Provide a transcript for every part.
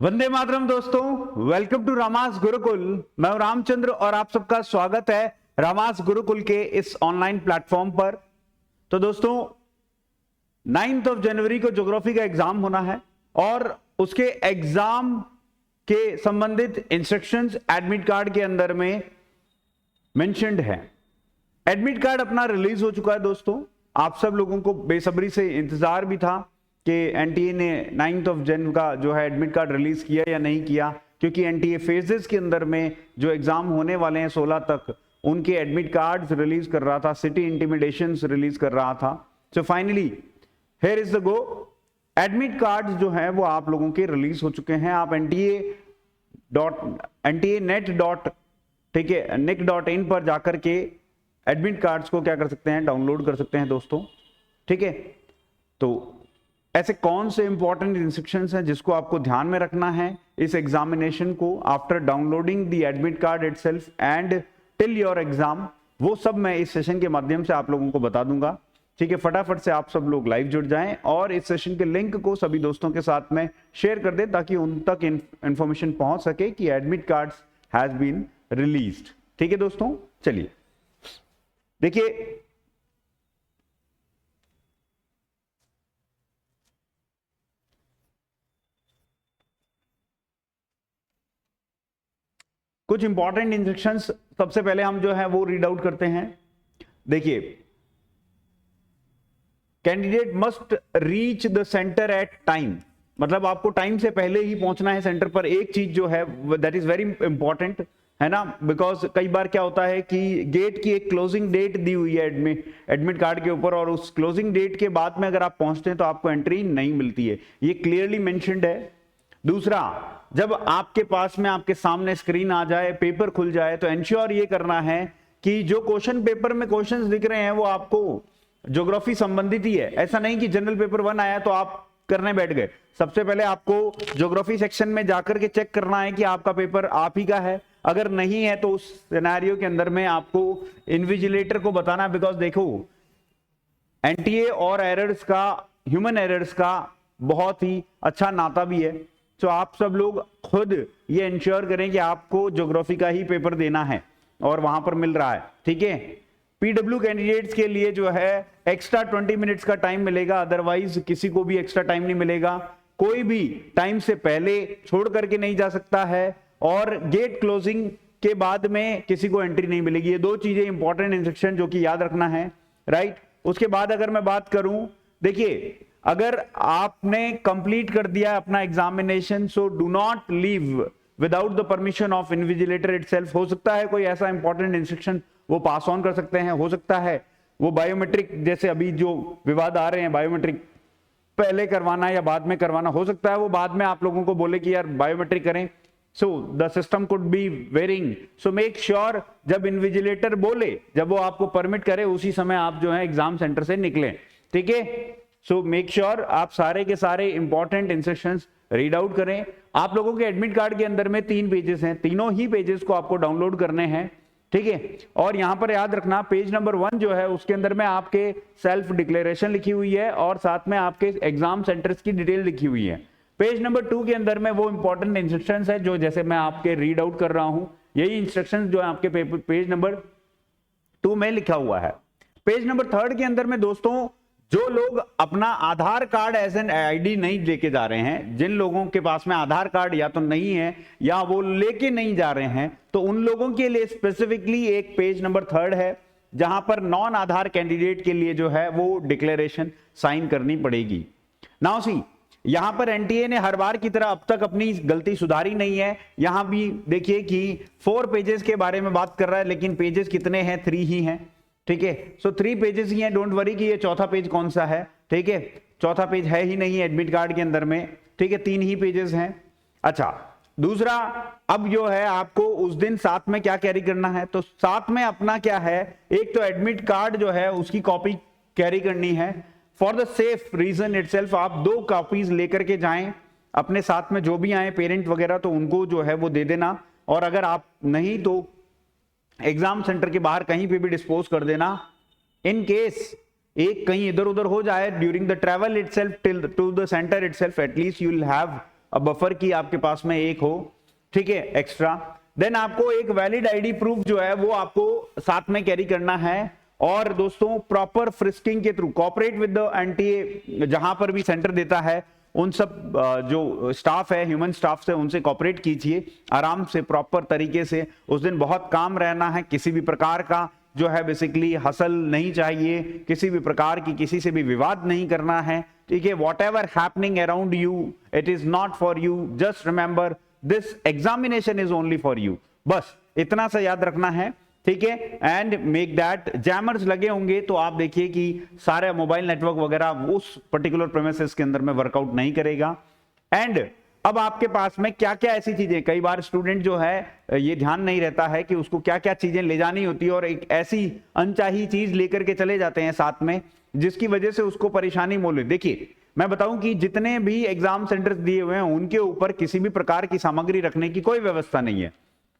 वंदे मातरम दोस्तों, welcome to रामास Gurukul. मैं हूं रामचंद्र और आप सबका स्वागत है रामास गुरुकुल के इस ऑनलाइन प्लेटफॉर्म पर। तो दोस्तों 9 जनवरी को ज्योग्राफी का एग्जाम होना है और उसके एग्जाम के संबंधित इंस्ट्रक्शंस एडमिट कार्ड के अंदर में मेंशन्ड है। एडमिट कार्ड अपना रिलीज हो चुका है दोस्तों। आप सब लोगों को बेसब्री से इंतजार भी था कि एनटीए ने 9 जन का जो है एडमिट कार्ड रिलीज किया या नहीं किया, क्योंकि एनटीए फेजेस के अंदर में जो एग्जाम होने वाले हैं 16 तक उनके एडमिट कार्ड्स रिलीज कर रहा था, सिटी इंटिमिडेशंस रिलीज कर रहा था। So finally here is the go, admit cards जो है वो आप लोगों के रिलीज हो चुके हैं। आप NTA.NIC.in पर जाकर के एडमिट कार्ड्स को क्या कर सकते हैं, डाउनलोड कर सकते हैं दोस्तों। ठीक है, तो ऐसे कौन से इंपॉर्टेंट इंस्ट्रक्शंस हैं जिसको आपको ध्यान में रखना है इस एग्जामिनेशन को after downloading the admit card itself and till your exam, वो सब मैं इस सेशन के माध्यम से आप लोगों को बता दूंगा। ठीक है, फटाफट से आप सब लोग लाइव जुड़ जाएं और इस सेशन के लिंक को सभी दोस्तों के साथ में शेयर कर दें ताकि उन तक इंफॉर्मेशन पहुंच सके कि admit cards has been released. ठीक है दोस्तों, चलिए देखिए कुछ इंपॉर्टेंट इंस्ट्रक्शंस सबसे पहले हम जो है वो रीड आउट करते हैं। देखिए, candidate must reach the centre at time, मतलब आपको टाइम से पहले ही पहुंचना है सेंटर पर। एक चीज जो है दैट इज वेरी इंपॉर्टेंट है ना, बिकॉज कई बार क्या होता है कि गेट की एक क्लोजिंग डेट दी हुई है एडमिट कार्ड के ऊपर और उस क्लोजिंग डेट के बाद में अगर आप पहुंचते हैं तो आपको एंट्री नहीं मिलती है, ये क्लियरली मेंशन्ड है। दूसरा, जब आपके पास में आपके सामने स्क्रीन आ जाए, पेपर खुल जाए, तो एंश्योर ये करना है कि जो क्वेश्चन पेपर में क्वेश्चंस दिख रहे हैं वो आपको ज्योग्राफी संबंधित ही है। ऐसा नहीं कि जनरल पेपर 1 आया तो आप करने बैठ गए। सबसे पहले आपको ज्योग्राफी सेक्शन में जाकर के चेक करना है कि आपका पेपर आप ही का है। अगर नहीं है तो उस सिनेरियो के अंदर में आपको इन्विजिलेटर को बताना, बिकॉज देखो एनटीए और एरर्स का, ह्यूमन एरर्स का बहुत ही अच्छा नाता भी है। तो आप सब लोग खुद ये इंश्योर करें कि आपको ज्योग्राफी का ही पेपर देना है और वहां पर मिल रहा है। ठीक है, पीडब्ल्यू कैंडिडेट्स के लिए जो है एक्स्ट्रा 20 मिनट्स का टाइम मिलेगा, अदरवाइज किसी को भी एक्स्ट्रा टाइम नहीं मिलेगा। कोई भी टाइम से पहले छोड़ करके नहीं जा सकता है और गेट क्लोजिंग के बाद में किसी को एंट्री नहीं मिलेगी। ये दो चीजें इंपॉर्टेंट इंस्ट्रक्शन जो कि याद रखना है, राइट। उसके बाद अगर मैं बात करूं, देखिए अगर आपने कंप्लीट कर दिया अपना examination, so do not leave without the permission of invigilator itself. हो सकता है कोई ऐसा इंपॉर्टेंट इंस्ट्रक्शन वो पास ऑन कर सकते हैं, हो सकता है वो बायोमेट्रिक, जैसे अभी जो विवाद आ रहे हैं बायोमेट्रिक पहले करवाना या बाद में करवाना, हो सकता है वो बाद में आप लोगों को बोले कि यार बायोमेट्रिक करें। So the system could be varying, so make sure जब इन्विजिलेटर बोले, जब वो आपको परमिट करे, उसी समय आप जो है एग्जाम सेंटर से निकलें। ठीक है, सो मेक श्योर आप सारे के सारे इंपॉर्टेंट इंस्ट्रक्शंस रीड आउट करें। आप लोगों के एडमिट कार्ड के अंदर में 3 पेजेस हैं, तीनों ही पेजेस को आपको डाउनलोड करने हैं। ठीक है, और यहां पर याद रखना पेज नंबर 1 जो है उसके अंदर में आपके सेल्फ डिक्लेरेशन लिखी हुई है और साथ में आपके एग्जाम सेंटर्स की डिटेल लिखी हुई है। पेज नंबर 2 के अंदर में वो इंपॉर्टेंट इंस्ट्रक्शंस है जो जैसे मैं आपके रीड आउट कर रहा हूं, यही इंस्ट्रक्शंस जो है आपके पेज नंबर 2 में लिखा हुआ है। पेज नंबर 3 के अंदर में दोस्तों, जो लोग अपना आधार कार्ड एज एन आईडी नहीं लेके जा रहे हैं, जिन लोगों के पास में आधार कार्ड या तो नहीं है या वो लेके नहीं जा रहे हैं, तो उन लोगों के लिए स्पेसिफिकली एक पेज नंबर 3 है जहां पर नॉन आधार कैंडिडेट के लिए जो है वो डिक्लेरेशन साइन करनी पड़ेगी। नाउ सी, यहां पर एनटीए ने हर बार की तरह अब तक अपनी गलती सुधारी नहीं है। यहां भी देखिए कि 4 पेजेस के बारे में बात कर रहा है, लेकिन पेजेस कितने हैं, 3 ही हैं। ठीक है, सो 3 पेजेस ही हैं, डोंट वरी कि ये चौथा पेज कौन सा है। ठीक है, चौथा पेज है ही नहीं एडमिट कार्ड के अंदर में। ठीक है, 3 ही पेजेस हैं। अच्छा, दूसरा, अब जो है आपको उस दिन साथ में क्या कैरी करना है, तो साथ में अपना क्या है, एक तो एडमिट कार्ड जो है उसकी कॉपी कैरी करनी है। For the safe reason itself आप 2 कॉपीज लेकर के जाएं अपने साथ में, जो भी आए पेरेंट वगैरह तो उनको जो है वो दे देना, और अगर आप नहीं तो एग्जाम सेंटर के बाहर कहीं पे भी डिस्पोज कर देना। इन केस एक कहीं इधर उधर हो जाए during the travel itself to the centre itself, at least you will have buffer की आपके पास में एक हो, ठीक है, एक्स्ट्रा। देन आपको एक वैलिड आईडी प्रूफ जो है वो आपको साथ में कैरी करना है। और दोस्तों प्रॉपर फ्रिस्किंग के through cooperate with the NTA, जहां पर भी सेंटर देता है उन सब जो स्टाफ है, ह्यूमन स्टाफ से, उनसे कोऑपरेट कीजिए आराम से, प्रॉपर तरीके से। उस दिन बहुत काम रहना है, किसी भी प्रकार का जो है बेसिकली हसल नहीं चाहिए, किसी भी प्रकार की किसी से भी विवाद नहीं करना है, ठीक है। What ever happening around you, it is not for you, just remember this examination is only for you, बस इतना सा याद रखना है, ठीक है। एंड मेक दैट, जैमर्स लगे होंगे तो आप देखिए कि सारे मोबाइल नेटवर्क वगैरह उस पर्टिकुलर प्रेमिसेस के अंदर में वर्कआउट नहीं करेगा। एंड अब आपके पास में क्या क्या ऐसी चीजें, कई बार स्टूडेंट जो है ये ध्यान नहीं रहता है कि उसको क्या क्या चीजें ले जानी होती है, और एक ऐसी अनचाही चीज लेकर के चले जाते हैं साथ में जिसकी वजह से उसको परेशानी मोल। देखिए मैं बताऊं कि जितने भी एग्जाम सेंटर्स दिए हुए हैं उनके ऊपर किसी भी प्रकार की सामग्री रखने की कोई व्यवस्था नहीं है।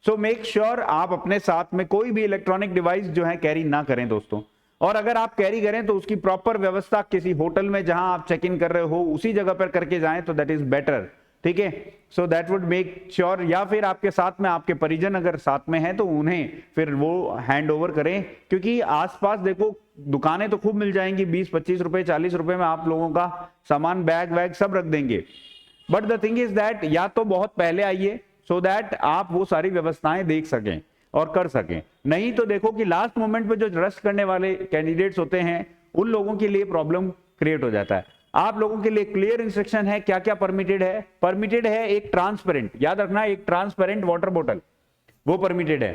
सो मेक श्योर आप अपने साथ में कोई भी इलेक्ट्रॉनिक डिवाइस जो है कैरी ना करें दोस्तों। और अगर आप कैरी करें तो उसकी प्रॉपर व्यवस्था किसी होटल में जहां आप चेक इन कर रहे हो उसी जगह पर करके जाएं तो दैट इज बेटर, ठीक है। So that would make sure, या फिर आपके साथ में आपके परिजन अगर साथ में हैं तो उन्हें फिर वो हैंड ओवर करें, क्योंकि आसपास देखो दुकानें तो खूब मिल जाएंगी, 20-25 रुपए 40 रुपए में आप लोगों का सामान बैग वैग सब रख देंगे। But the thing is that या तो बहुत पहले आइए सो दैट आप वो सारी व्यवस्थाएं देख सकें और कर सकें, नहीं तो देखो कि लास्ट मोमेंट पे जो रश करने वाले कैंडिडेट्स होते हैं उन लोगों के लिए प्रॉब्लम क्रिएट हो जाता है। आप लोगों के लिए क्लियर इंस्ट्रक्शन है क्या क्या परमिटेड है। परमिटेड है एक ट्रांसपेरेंट, याद रखना, एक ट्रांसपेरेंट वाटर बोतल वो परमिटेड है।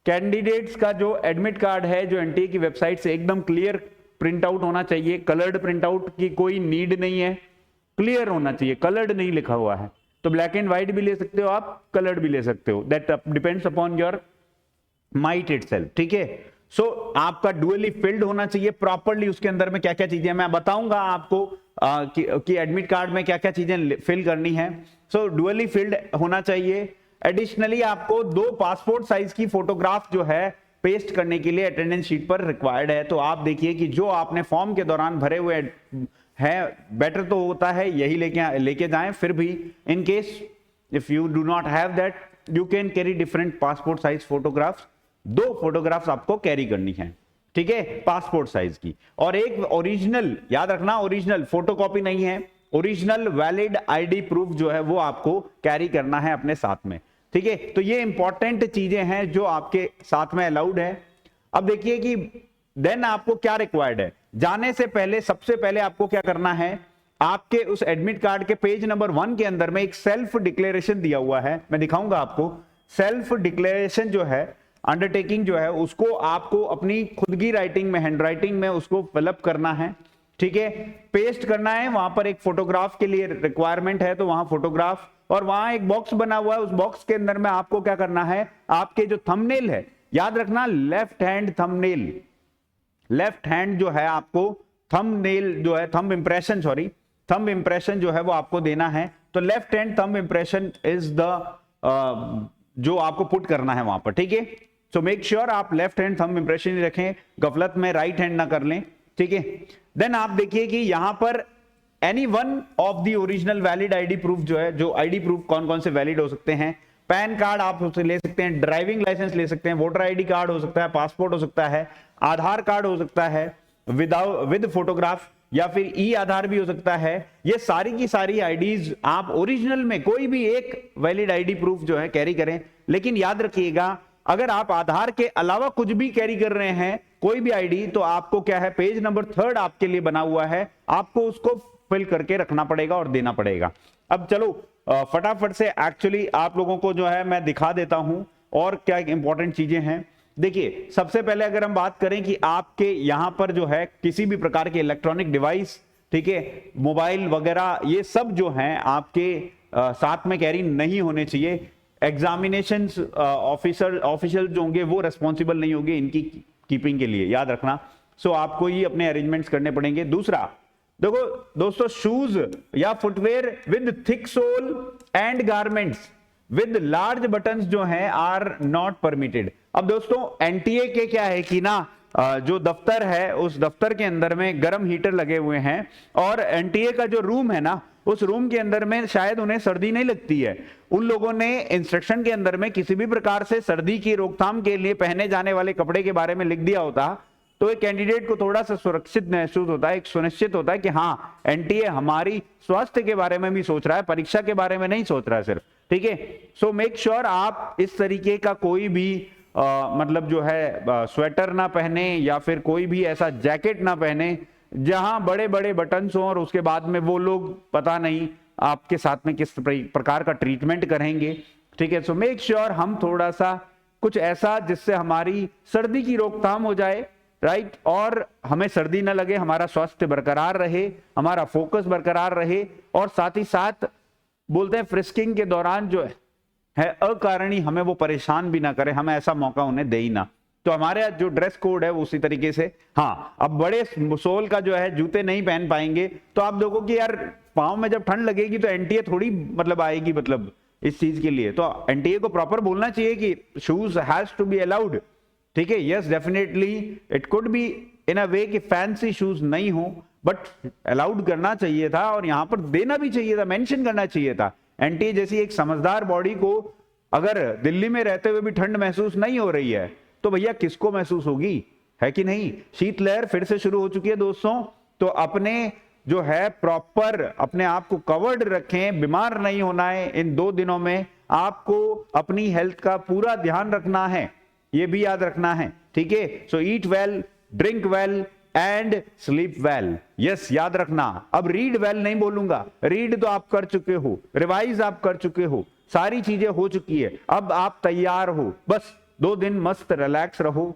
कैंडिडेट्स का जो एडमिट कार्ड है जो एनटीए की वेबसाइट से एकदम क्लियर प्रिंट आउट होना चाहिए, कलर्ड प्रिंट आउट की कोई नीड नहीं है, क्लियर होना चाहिए, कलर्ड नहीं लिखा हुआ है। तो ब्लैक एंड व्हाइट भी ले सकते हो आप, कलर्ड भी ले सकते हो, that depends upon your might itself, ठीक है। सो आपका डुअली फिल्ड होना चाहिए प्रॉपरली, उसके अंदर में क्या क्या चीजें मैं बताऊंगा आपको कि एडमिट कार्ड में क्या क्या चीजें फिल करनी है। सो डुअली फिल्ड होना चाहिए। एडिशनली आपको 2 पासपोर्ट साइज की फोटोग्राफ जो है पेस्ट करने के लिए अटेंडेंस शीट पर रिक्वायर्ड है। तो आप देखिए कि जो आपने फॉर्म के दौरान भरे हुए है, बेटर तो होता है यही लेके जाएं, फिर भी in case if you do not have that you can carry different passport size photographs. 2 photographs आपको कैरी करनी है, ठीक है, पासपोर्ट साइज की। और एक ओरिजिनल, याद रखना ओरिजिनल, फोटोकॉपी नहीं है, ओरिजिनल वैलिड आईडी प्रूफ जो है वो आपको कैरी करना है अपने साथ में, ठीक है। तो ये इंपॉर्टेंट चीजें हैं जो आपके साथ में अलाउड है। अब देखिए कि देन आपको क्या रिक्वायर्ड है। जाने से पहले सबसे पहले आपको क्या करना है, आपके उस एडमिट कार्ड के पेज नंबर 1 के अंदर में एक सेल्फ डिक्लेरेशन दिया हुआ है, मैं दिखाऊंगा आपको। सेल्फ डिक्लेरेशन जो है, अंडरटेकिंग जो है, उसको आपको अपनी खुद की राइटिंग में, हैंड राइटिंग में उसको फिलअप करना है, ठीक है, पेस्ट करना है। वहां पर एक फोटोग्राफ के लिए रिक्वायरमेंट है तो वहां फोटोग्राफ, और वहां एक बॉक्स बना हुआ है, उस बॉक्स के अंदर में आपको क्या करना है, आपके जो थंबनेल है, याद रखना left hand thumbnail, left hand जो है आपको थंबनेल जो है, thumb impression, sorry, thumb impression जो है वो आपको देना है। तो left hand thumb impression is the जो आपको पुट करना है वहां पर, ठीक है। सो मेक श्योर आप लेफ्ट हैंड थंब इंप्रेशन ही रखें, गफलत में राइट हैंड ना कर लें, ठीक है। देन आप देखिए कि यहां पर any one of the original valid ID proof जो है, जो आईडी प्रूफ कौन कौन से वैलिड हो सकते हैं, पैन कार्ड आप उससे ले सकते हैं, ड्राइविंग लाइसेंस ले सकते हैं, वोटर आईडी कार्ड हो सकता है, पासपोर्ट हो सकता है, आधार कार्ड हो सकता है विद फोटोग्राफ, या फिर ई आधार भी हो सकता है। ये सारी की सारी आईडीज आप ओरिजिनल में कोई भी एक वैलिड आईडी प्रूफ जो है कैरी करें। लेकिन याद रखिएगा अगर आप आधार के अलावा कुछ भी कैरी कर रहे हैं, कोई भी आईडी, तो आपको क्या है, पेज नंबर 3 आपके लिए बना हुआ है, आपको उसको फिल करके रखना पड़ेगा और देना पड़ेगा। अब चलो फटाफट से एक्चुअली आप लोगों को जो है मैं दिखा देता हूं और क्या इंपॉर्टेंट चीजें हैं। देखिए सबसे पहले अगर हम बात करें कि आपके यहां पर जो है किसी भी प्रकार के इलेक्ट्रॉनिक डिवाइस, ठीक है, मोबाइल वगैरह, ये सब जो हैं आपके साथ में कैरी नहीं होने चाहिए। एग्जामिनेशन ऑफिशियल जो होंगे वो रेस्पॉन्सिबल नहीं होंगे इनकी कीपिंग के लिए, याद रखना। सो आपको ही अपने अरेंजमेंट्स करने पड़ेंगे। दूसरा देखो दोस्तों, शूज या footwear with thick sole and garments with large buttons जो हैं आर नॉट परमिटेड। अब दोस्तों एनटीए के क्या है कि ना जो दफ्तर है उस दफ्तर के अंदर में गर्म हीटर लगे हुए हैं, और एनटीए का जो रूम है ना उस रूम के अंदर में शायद उन्हें सर्दी नहीं लगती है, उन लोगों ने इंस्ट्रक्शन के अंदर में किसी भी प्रकार से सर्दी की रोकथाम के लिए पहने जाने वाले कपड़े के बारे में लिख दिया होता, तो एक कैंडिडेट को थोड़ा सा सुरक्षित महसूस होता है, एक सुनिश्चित होता है कि हाँ एनटीए हमारी स्वास्थ्य के बारे में भी सोच रहा है, परीक्षा के बारे में नहीं सोच रहा है सिर्फ, ठीक है। सो मेक श्योर आप इस तरीके का कोई भी मतलब जो है स्वेटर ना पहने या फिर कोई भी ऐसा जैकेट ना पहने जहां बड़े बड़े बटन्स हो और उसके बाद में वो लोग पता नहीं आपके साथ में किस प्रकार का ट्रीटमेंट करेंगे, ठीक है। सो मेक श्योर हम थोड़ा सा कुछ ऐसा जिससे हमारी सर्दी की रोकथाम हो जाए, राइट, और हमें सर्दी ना लगे, हमारा स्वास्थ्य बरकरार रहे, हमारा फोकस बरकरार रहे, और साथ ही साथ बोलते हैं फ्रिस्किंग के दौरान जो है अकारणी हमें वो परेशान भी ना करे, हमें ऐसा मौका उन्हें दे ही ना। तो हमारे जो ड्रेस कोड है वो उसी तरीके से, हाँ अब बड़े सोल का जो है जूते नहीं पहन पाएंगे, तो आप देखो कि यार पाँव में जब ठंड लगेगी तो एनटीए थोड़ी मतलब आएगी, मतलब इस चीज के लिए तो एनटीए को प्रॉपर बोलना चाहिए कि shoes has to be allowed, ठीक है। Yes definitely it could be in a way कि फैंसी शूज नहीं हो, बट अलाउड करना चाहिए था और यहां पर देना भी चाहिए था, मेंशन करना चाहिए था। एनटीए जैसी एक समझदार बॉडी को अगर दिल्ली में रहते हुए भी ठंड महसूस नहीं हो रही है तो भैया किसको महसूस होगी, है कि नहीं। शीतलहर फिर से शुरू हो चुकी है दोस्तों, तो अपने जो है प्रॉपर अपने आप को कवर्ड रखें, बीमार नहीं होना है। इन 2 दिनों में आपको अपनी हेल्थ का पूरा ध्यान रखना है, ये भी याद रखना है, ठीक है। So eat well, drink well and sleep well, yes याद रखना। अब रीड वेल नहीं बोलूंगा, रीड तो आप कर चुके हो, रिवाइज आप कर चुके हो, सारी चीजें हो चुकी है, अब आप तैयार हो, बस 2 दिन मस्त रिलैक्स रहो,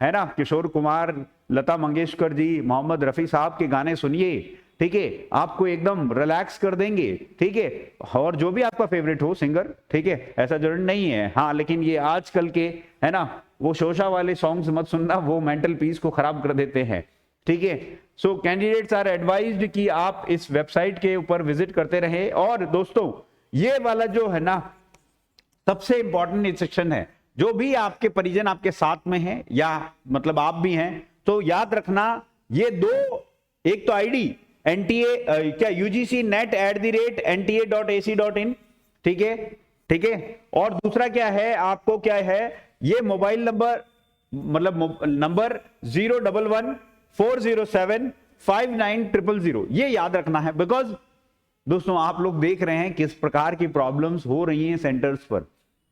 है ना। किशोर कुमार, लता मंगेशकर जी, मोहम्मद रफी साहब के गाने सुनिए, ठीक है, आपको एकदम रिलैक्स कर देंगे, ठीक है। और जो भी आपका फेवरेट हो सिंगर, ठीक है, ऐसा जरूरी नहीं है, हाँ लेकिन ये आजकल के है ना वो शोशा वाले सॉन्ग्स मत सुनना, वो मेंटल पीस को खराब कर देते हैं, ठीक है। सो कैंडिडेट्स आर एडवाइज्ड कि आप इस वेबसाइट के ऊपर विजिट करते रहे। और दोस्तों ये वाला जो है ना सबसे इंपॉर्टेंट इंस्ट्रक्शन है, जो भी आपके परिजन आपके साथ में हैं या मतलब आप भी हैं, तो याद रखना ये 2, एक तो आईडी एनटीए क्या UGC.net@nta.ac.in, ठीक है, ठीक है। और दूसरा क्या है, आपको क्या है, ये मोबाइल नंबर मतलब नंबर 011-407-5900, ये याद रखना है। बिकॉज दोस्तों आप लोग देख रहे हैं किस प्रकार की प्रॉब्लम्स हो रही हैं सेंटर्स पर,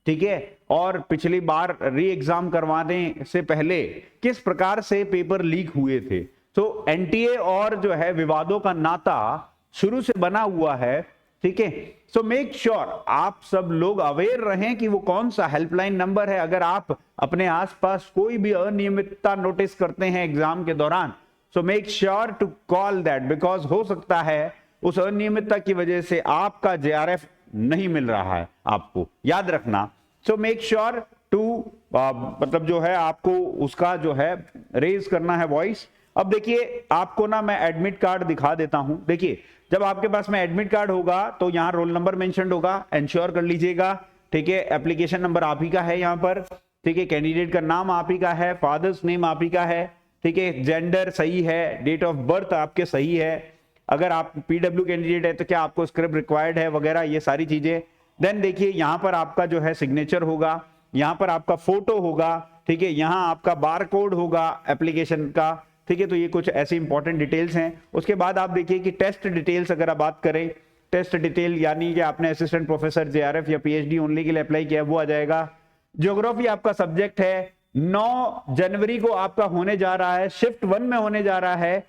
ठीक है, और पिछली बार री एग्जाम करवाने से पहले किस प्रकार से पेपर लीक हुए थे। तो एनटीए और जो है विवादों का नाता शुरू से बना हुआ है, ठीक है। सो मेक श्योर आप सब लोग अवेयर रहें कि वो कौन सा हेल्पलाइन नंबर है। अगर आप अपने आसपास कोई भी अनियमितता नोटिस करते हैं एग्जाम के दौरान, so make sure to call that, because हो सकता है उस अनियमितता की वजह से आपका जेआरएफ नहीं मिल रहा है, आपको याद रखना। सो मेक श्योर टू मतलब जो है आपको उसका जो है रेज करना है वॉइस। अब देखिए आपको ना मैं एडमिट कार्ड दिखा देता हूं। देखिए जब आपके पास में एडमिट कार्ड होगा तो यहां रोल नंबर मेंशन होगा, इंश्योर कर लीजिएगा, ठीक है। एप्लीकेशन नंबर आप ही का है यहां पर, ठीक है। कैंडिडेट का नाम आप ही का है, फादर्स नेम आप ही का है, ठीक है। जेंडर सही है, डेट ऑफ बर्थ आपके सही है, अगर आप पीडब्ल्यू कैंडिडेट है तो क्या आपको स्क्रिप्ट रिक्वायर्ड है वगैरह, ये सारी चीजें। देन देखिए यहां पर आपका जो है सिग्नेचर होगा, यहां पर आपका फोटो होगा, ठीक है, यहां आपका बार कोड होगा एप्लीकेशन का, ठीक है। तो ये कुछ ऐसी इंपॉर्टेंट डिटेल्स हैं। उसके बाद आप देखिए कि टेस्ट डिटेल्स अगर आप बात करें, टेस्ट डिटेल यानी कि आपने असिस्टेंट प्रोफेसर जेआरएफ या पीएचडी ओनली के लिए अप्लाई किया वो आ जाएगा। ज्योग्राफी आपका सब्जेक्ट है, 9 जनवरी को आपका होने जा रहा है, शिफ्ट 1 में होने जा रहा है।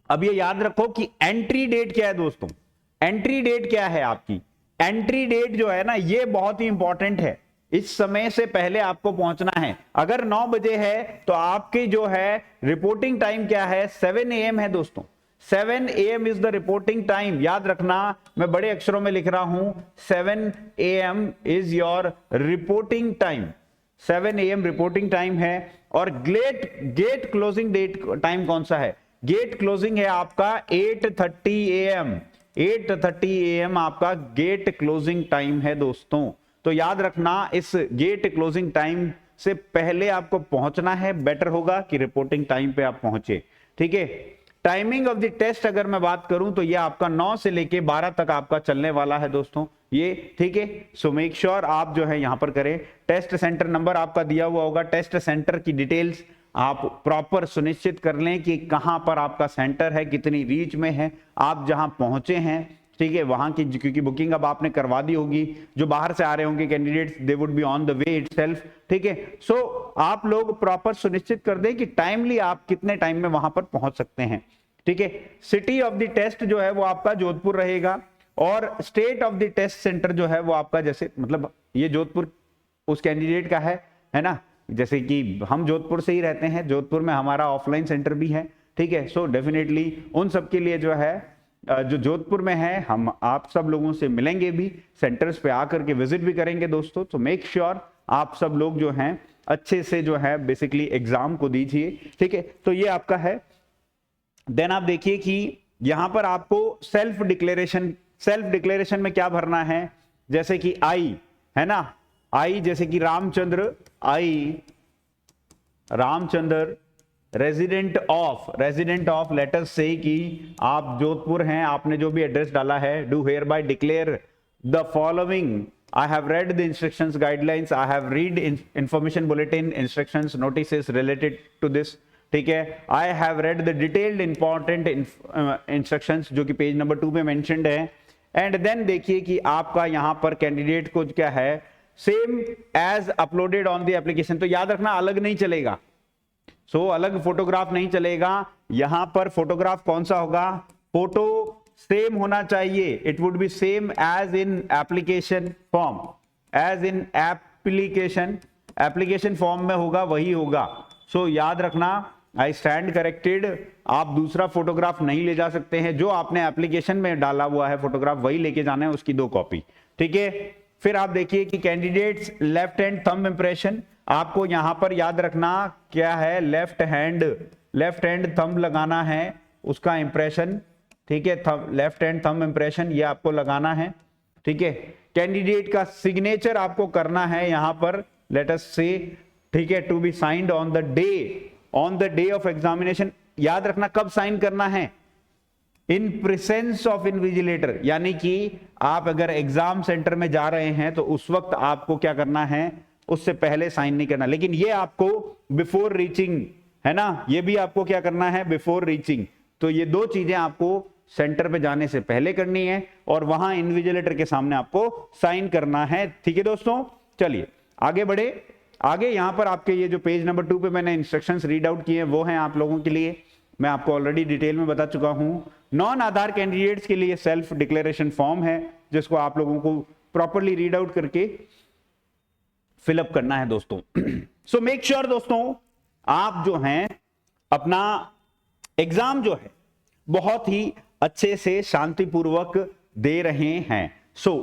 अब ये याद रखो कि एंट्री डेट क्या है दोस्तों, एंट्री डेट क्या है आपकी, एंट्री डेट जो है ना ये बहुत ही इंपॉर्टेंट है। इस समय से पहले आपको पहुंचना है। अगर 9 बजे है तो आपकी जो है रिपोर्टिंग टाइम क्या है, 7 AM है दोस्तों, 7 AM is the reporting time. याद रखना मैं बड़े अक्षरों में लिख रहा हूं, 7 AM is your reporting time, 7 AM reporting time है। और गेट क्लोजिंग डेट टाइम कौन सा है, गेट क्लोजिंग है आपका 8:30 AM, 8:30 AM आपका गेट क्लोजिंग टाइम है दोस्तों। तो याद रखना इस गेट क्लोजिंग टाइम से पहले आपको पहुंचना है, बेटर होगा कि रिपोर्टिंग टाइम पे आप पहुंचे, ठीक है। टाइमिंग ऑफ द टेस्ट अगर मैं बात करूं तो ये आपका 9 से लेके 12 तक आपका चलने वाला है दोस्तों ये, ठीक है। सो मेक श्योर आप जो है यहां पर करें। टेस्ट सेंटर नंबर आपका दिया हुआ होगा, टेस्ट सेंटर की डिटेल्स आप प्रॉपर सुनिश्चित कर लें कि कहां पर आपका सेंटर है, कितनी रीच में है, आप जहां पहुंचे हैं, ठीक है, वहां की, क्योंकि बुकिंग अब आपने करवा दी होगी, जो बाहर से आ रहे होंगे candidates they would be on the way itself, ठीक है। सो आप लोग प्रॉपर सुनिश्चित कर दें कि टाइमली आप कितने टाइम में वहां पर पहुंच सकते हैं, ठीक है। सिटी ऑफ द टेस्ट जो है वो आपका जोधपुर रहेगा, और state of the test centre जो है वो आपका, जैसे मतलब ये जोधपुर उस कैंडिडेट का है ना, जैसे कि हम जोधपुर से ही रहते हैं, जोधपुर में हमारा ऑफलाइन सेंटर भी है, ठीक है। सो डेफिनेटली उन सब के लिए जो है जो जोधपुर में है, हम आप सब लोगों से मिलेंगे भी, सेंटर्स पे आकर के विजिट भी करेंगे दोस्तों। तो मेक श्योर आप सब लोग जो हैं अच्छे से जो है बेसिकली एग्जाम को दीजिए, ठीक है। तो ये आपका है। देन आप देखिए कि यहां पर आपको सेल्फ डिक्लेरेशन में क्या भरना है, जैसे कि आई है ना, आई जैसे कि रामचंद्र, आई रामचंद्र रेजिडेंट ऑफ लेटर से कि आप जोधपुर हैं, आपने जो भी एड्रेस डाला है, do hereby declare the following, I have read the instructions guidelines, I have read information bulletin instructions notices related to this, ठीक है। I have read the detailed important instructions जो कि पेज नंबर 2 में mentioned है। And then देखिए कि आपका यहां पर कैंडिडेट को क्या है, same as uploaded on the application. तो याद रखना अलग नहीं चलेगा, अलग फोटोग्राफ नहीं चलेगा, यहां पर फोटोग्राफ कौन सा होगा, फोटो सेम होना चाहिए, it would be same as in application form, as in application form में होगा वही होगा। याद रखना, आई स्टैंड करेक्टेड, आप दूसरा फोटोग्राफ नहीं ले जा सकते हैं, जो आपने एप्लीकेशन में डाला हुआ है फोटोग्राफ वही लेके जाना है, उसकी 2 कॉपी, ठीक है। फिर आप देखिए कि candidates left hand thumb impression, आपको यहां पर याद रखना क्या है, लेफ्ट हैंड थंब लगाना है, उसका इंप्रेशन, ठीक है, लेफ्ट हैंड थंब इंप्रेशन ये आपको लगाना है, ठीक है। कैंडिडेट का सिग्नेचर आपको करना है यहां पर, लेट अस से, ठीक है, to be signed on the day of examination. याद रखना कब साइन करना है, इन प्रेजेंस ऑफ इन्विजिलेटर, यानी कि आप अगर एग्जाम सेंटर में जा रहे हैं तो उस वक्त आपको क्या करना है, उससे पहले साइन नहीं करना, लेकिन ये आपको बिफोर रीचिंग है ना, ये भी आपको क्या करना है, बिफोर रीचिंग। तो ये 2 चीजें आपको सेंटर पे जाने से पहले करनी है, और वहां इन्विजिलेटर के सामने आपको साइन करना है, ठीक है दोस्तों। चलिए आगे बढ़े। आगे यहां पर आपके ये जो पेज नंबर 2 पे मैंने इंस्ट्रक्शंस रीड आउट किए हैं वो हैं आप लोगों के लिए, मैं आपको ऑलरेडी डिटेल में बता चुका हूं। नॉन आधार कैंडिडेट्स के लिए सेल्फ डिक्लेरेशन फॉर्म है, जिसको आप लोगों को प्रॉपरली रीड आउट करके फिलअप करना है दोस्तों। सो मेक श्योर दोस्तों आप जो हैं अपना एग्जाम जो है बहुत ही अच्छे से शांतिपूर्वक दे रहे हैं। So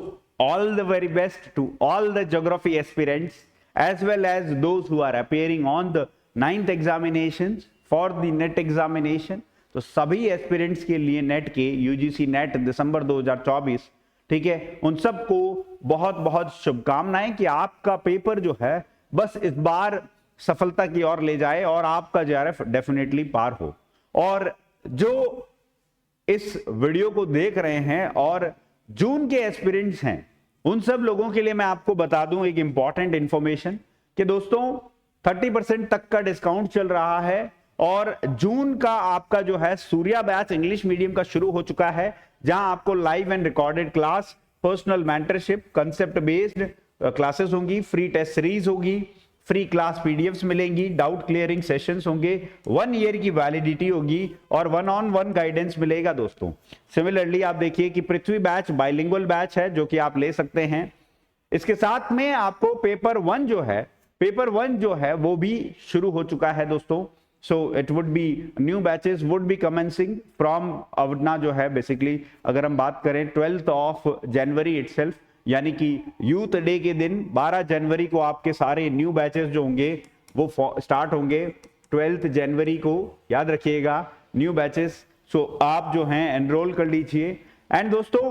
all the very best to all the geography aspirants as well as those who are appearing on the 9th examinations for the net examination. तो सभी एस्पिरेंट्स के लिए नेट के यूजीसी नेट दिसंबर 2024, ठीक है, उन सबको बहुत बहुत शुभकामनाएं कि आपका पेपर जो है बस इस बार सफलता की ओर ले जाए और आपका जेआरएफ डेफिनेटली पार हो। और जो इस वीडियो को देख रहे हैं और जून के एस्पिरेंट्स हैं, उन सब लोगों के लिए मैं आपको बता दूं एक इंपॉर्टेंट इंफॉर्मेशन कि दोस्तों 30% तक का डिस्काउंट चल रहा है, और जून का आपका जो है सूर्या बैच इंग्लिश मीडियम का शुरू हो चुका है, जहां आपको live and recorded class, personal mentorship, concept based classes होंगी, फ्री टेस्ट सीरीज होगी, फ्री क्लास पीडीएफ्स मिलेंगी, डाउट क्लियरिंग सेशंस होंगे, 1 ईयर की वैलिडिटी होगी और 1-on-1 गाइडेंस मिलेगा दोस्तों। सिमिलरली आप देखिए कि पृथ्वी बैच बाइलिंगुअल बैच है जो कि आप ले सकते हैं। इसके साथ में आपको पेपर 1 जो है वो भी शुरू हो चुका है दोस्तों। So it would B new batches would be commencing from अपना जो है बेसिकली अगर हम बात करें 12th ऑफ जनवरी इटसेल्फ, यानी कि यूथ डे के दिन 12 जनवरी को आपके सारे न्यू बैचेस जो होंगे वो स्टार्ट होंगे 12th जनवरी को, याद रखिएगा न्यू बैचेस। सो आप जो हैं एनरोल कर लीजिए। एंड दोस्तों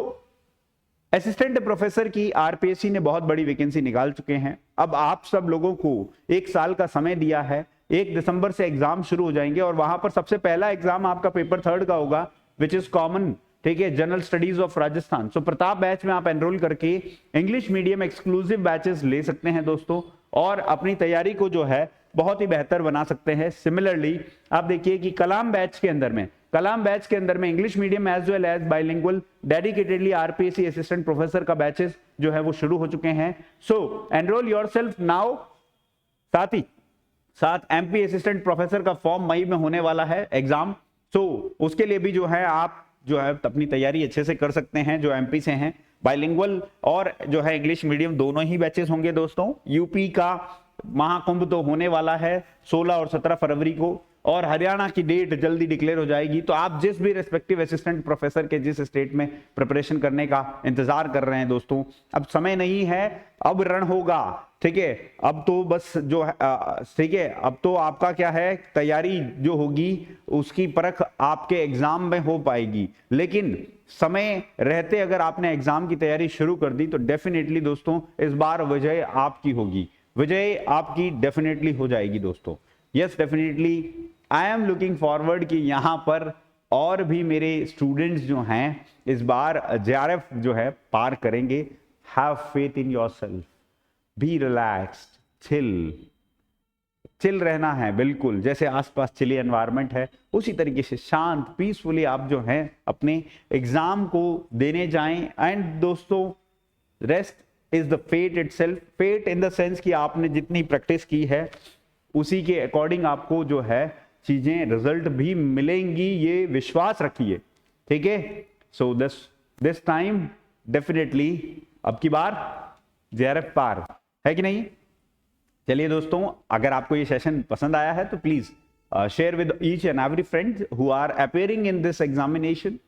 असिस्टेंट प्रोफेसर की आरपीएससी ने बहुत बड़ी वैकेंसी निकाल चुके हैं। अब आप सब लोगों को 1 साल का समय दिया है 1 दिसंबर से एग्जाम शुरू हो जाएंगे और वहां पर सबसे पहला एग्जाम आपका पेपर 3 का होगा, विच इज कॉमन, ठीक है, general studies of Rajasthan. So Pratap batch में आप एनरोल करके इंग्लिश मीडियम एक्सक्लूसिव बैचेस ले सकते हैं दोस्तों, और अपनी तैयारी को जो है बहुत ही बेहतर बना सकते हैं। सिमिलरली आप देखिए कि कलाम बैच के अंदर में English medium as well as bilingual dedicatedly RPSC assistant professor का बैचेस जो है वो शुरू हो चुके हैं। So enrol yourself now. साथ ही साथ एमपी असिस्टेंट प्रोफेसर का फॉर्म मई में होने वाला है एग्जाम। सो उसके लिए भी जो है आप जो है अपनी तैयारी अच्छे से कर सकते हैं, जो एमपी से हैं। बाइलिंगुअल और जो है इंग्लिश मीडियम दोनों ही बैचेस होंगे दोस्तों। यूपी का महाकुंभ तो होने वाला है 16 और 17 फरवरी को, और हरियाणा की डेट जल्दी डिक्लेयर हो जाएगी। तो आप जिस भी रेस्पेक्टिव असिस्टेंट प्रोफेसर के जिस स्टेट में प्रिपरेशन करने का इंतजार कर रहे हैं दोस्तों, अब समय नहीं है, अब रण होगा, ठीक है। अब तो बस जो है ठीक है, अब तो आपका क्या है, तैयारी जो होगी उसकी परख आपके एग्जाम में हो पाएगी। लेकिन समय रहते अगर आपने एग्जाम की तैयारी शुरू कर दी तो डेफिनेटली दोस्तों इस बार विजय आपकी होगी, विजय आपकी डेफिनेटली हो जाएगी दोस्तों। Yes definitely I am looking forward कि यहां पर और भी मेरे स्टूडेंट्स जो हैं इस बार जेआरएफ जो है पार करेंगे। Have faith in yourself, B relaxed, chill रहना है, बिल्कुल जैसे आसपास चिली एनवायरनमेंट है उसी तरीके से शांत पीसफुली आप जो हैं अपने एग्जाम को देने जाएं। एंड दोस्तों rest is the fate itself, fate in the sense कि आपने जितनी प्रैक्टिस की है उसी के अकॉर्डिंग आपको जो है चीजें रिजल्ट भी मिलेंगी, ये विश्वास रखिए, ठीक है। सो दिस टाइम डेफिनेटली अब की बार जेआरएफ पार है कि नहीं। चलिए दोस्तों, अगर आपको ये सेशन पसंद आया है तो please share with each and every friend who are appearing in this examination.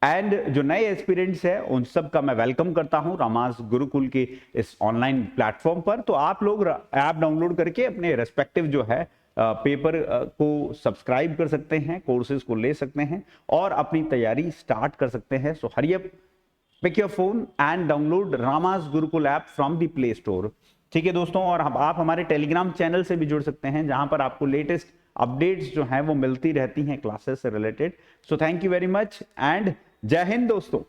And जो नए एस्पिरेंट्स हैं उन सब का मैं वेलकम करता हूं रामास गुरुकुल के इस ऑनलाइन प्लेटफॉर्म पर। तो आप लोग ऐप डाउनलोड करके अपने रेस्पेक्टिव जो है पेपर को सब्सक्राइब कर सकते हैं, कोर्सेज को ले सकते हैं और अपनी तैयारी स्टार्ट कर सकते हैं। So hurry up, pick your phone and download Ramas Gurukul app from the Play Store, ठीक है दोस्तों। और आप हमारे टेलीग्राम चैनल से भी जुड़ सकते हैं जहां पर आपको लेटेस्ट अपडेट्स जो हैं वो मिलती रहती हैं क्लासेस से related. So thank you very much and जय हिंद दोस्तों।